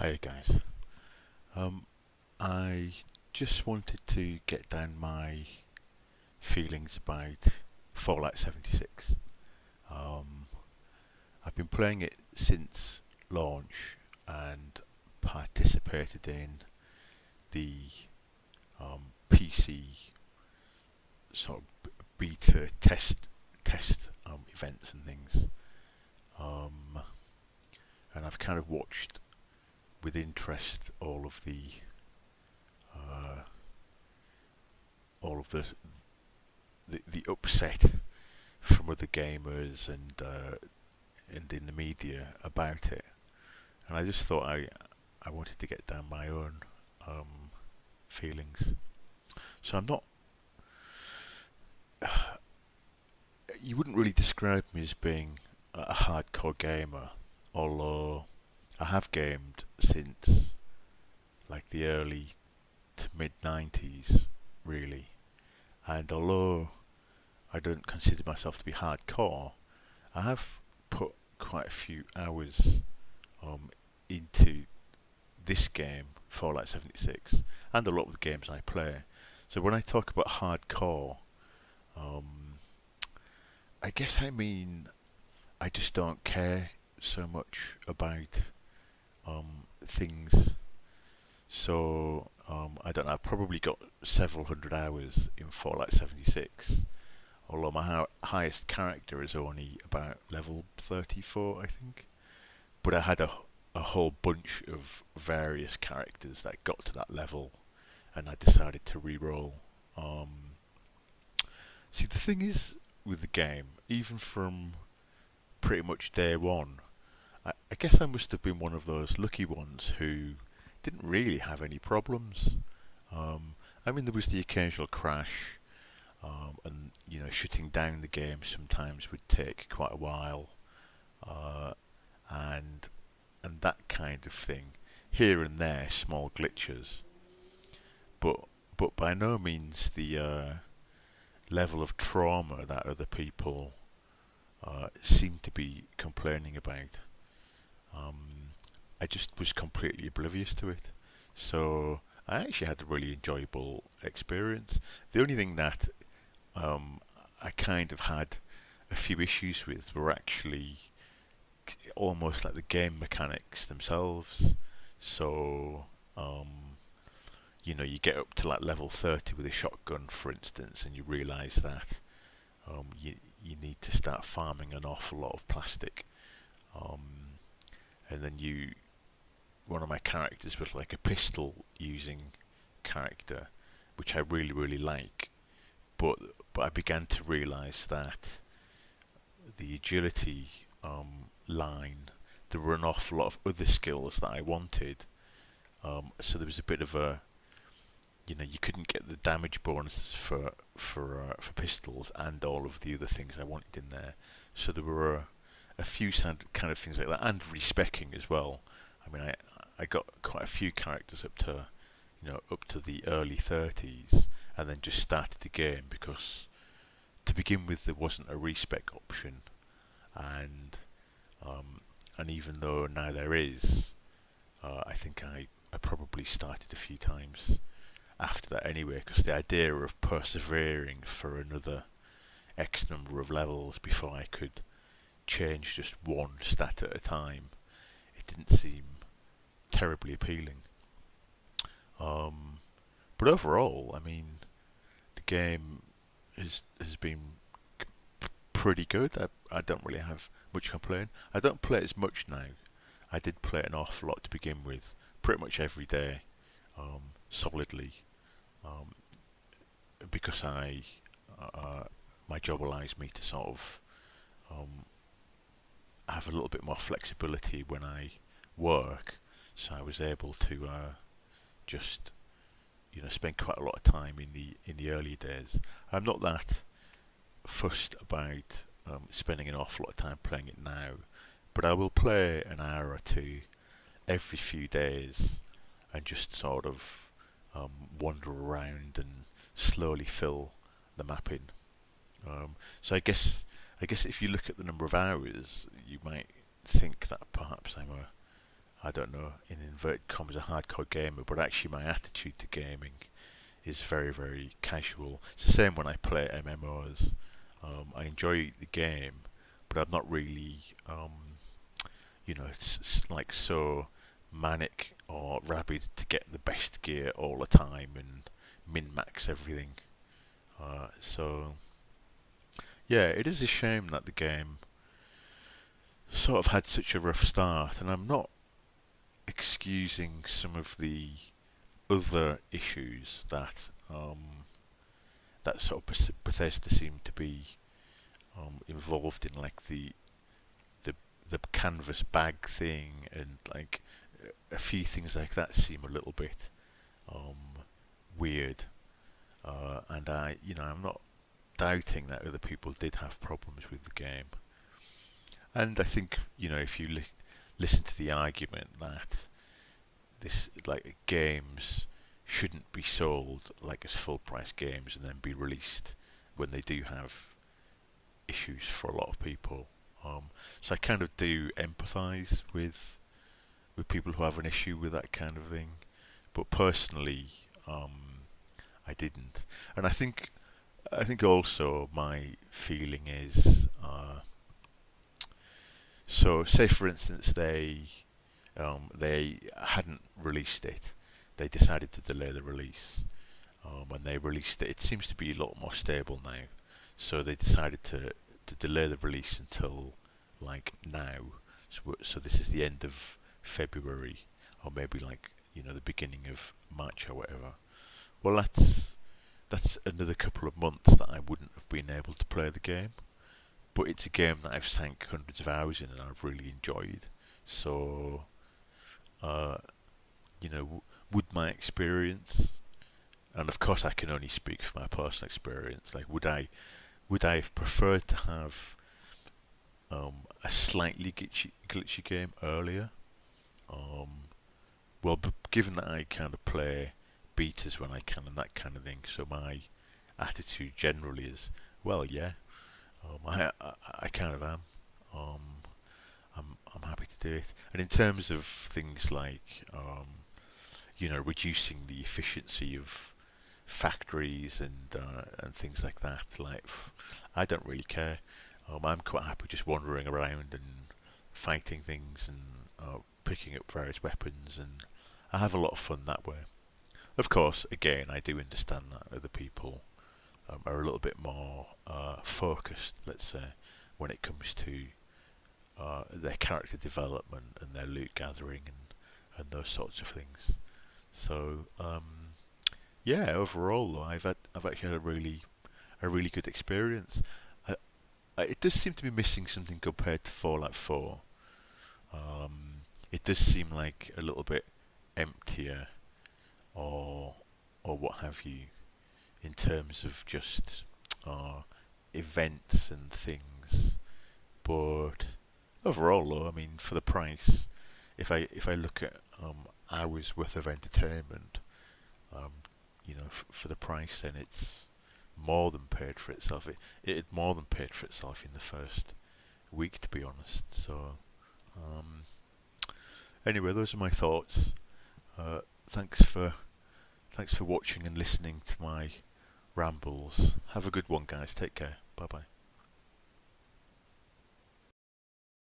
Hi guys. Um, I just wanted to get down my feelings about Fallout 76. Um, I've been playing it since launch and participated in the PC sort of beta test events and things. Um, and I've kind of watched with interest uh, all of the upset from other gamers and in the media about it, and I just thought I wanted to get down my own um, feelings. So I'm not. You wouldn't really describe me as being a hardcore gamer, although I have gamed since like the early to mid '90s, really. And although I don't consider myself to be hardcore, I have put quite a few hours um, into this game, Fallout 76, and a lot of the games I play. So when I talk about hardcore, um, I guess I mean I just don't care so much about things. So I don't know. I've probably got several hundred hours in Fallout 76. Although my highest character is only about level 34, I think. But I had a whole bunch of various characters that got to that level, and I decided to re-roll. See, the thing is with the game, even from pretty much day one, I guess I must have been one of those lucky ones who didn't really have any problems. Um, I mean, there was the occasional crash, and shutting down the game sometimes would take quite a while, uh, and that kind of thing. Here and there, small glitches, but by no means the level of trauma that other people seem to be complaining about. Um, I just was completely oblivious to it. So I actually had a really enjoyable experience. The only thing that um, I kind of had a few issues with were actually almost like the game mechanics themselves. So, you get up to like level 30 with a shotgun, for instance, and you realise that you need to start farming an awful lot of plastic. Um, and then one of my characters was like a pistol using character, which I really really like. But I began to realise that the agility line, there were an awful lot of other skills that I wanted. So there was a bit of a, you couldn't get the damage bonuses for pistols and all of the other things I wanted in there. So there were a few kind of things like that, and respecking as well. I mean, I got quite a few characters up to the early 30s, and then just started the game because to begin with there wasn't a respec option, and even though now there is, I think I probably started a few times after that anyway, because the idea of persevering for another X number of levels before I could change just one stat at a time, it didn't seem terribly appealing. Um, but overall, I mean, the game has been pretty good. I don't really have much complaint. I don't play it as much now. I did play it an awful lot to begin with, pretty much every day, solidly, um, because my job allows me to sort of um, have a little bit more flexibility when I work. So I was able to just spend quite a lot of time in the early days. I'm not that fussed about spending an awful lot of time playing it now, but I will play an hour or two every few days and just sort of wander around and slowly fill the map in. So I guess if you look at the number of hours, you might think that perhaps I'm I don't know, in inverted commas, a hardcore gamer, but actually my attitude to gaming is very, very casual. It's the same when I play MMOs. I enjoy the game, but I'm not really, like so manic or rabid to get the best gear all the time and min max everything. So yeah, it is a shame that the game sort of had such a rough start, and I'm not excusing some of the other issues that that sort of Bethesda seemed to be involved in, like the the canvas bag thing, and like a few things like that seem a little bit um, weird. And I'm not doubting that other people did have problems with the game. And I think, if you listen to the argument that this, like, games shouldn't be sold like as full price games and then be released when they do have issues for a lot of people. So I kind of do empathise with people who have an issue with that kind of thing, but personally, I didn't. And I think also my feeling is, so say for instance they hadn't released it, they decided to delay the release. When they released it, it seems to be a lot more stable now. So they decided to delay the release until like now. So this is the end of February, or maybe like the beginning of March or whatever. Well, that's another couple of months that I wouldn't have been able to play the game. But it's a game that I've sank hundreds of hours in and I've really enjoyed. So, uh, would my experience, and of course I can only speak from my personal experience, like would I have preferred to have a slightly glitchy game earlier? Um, well, given that I kind of play betas when I can and that kind of thing, so my attitude generally is, well, yeah, I kind of am. Um, I'm happy to do it. And in terms of things like reducing the efficiency of factories and things like that, like I don't really care. I'm quite happy just wandering around and fighting things and picking up various weapons, and I have a lot of fun that way. Of course, again, I do understand that other people are a little bit more focused, let's say, when it comes to their character development and their loot gathering and those sorts of things. So yeah, overall though, I've actually had a really good experience. I, it does seem to be missing something compared to Fallout 4. It does seem like a little bit emptier, or what have you, in terms of just events and things. But overall, though, I mean, for the price, if I look at hours worth of entertainment, um, for the price, then it's more than paid for itself. It had more than paid for itself in the first week, to be honest. So, um, anyway, those are my thoughts. Uh, thanks for thanks for watching and listening to my rambles. Have a good one, guys. Take care. Bye bye.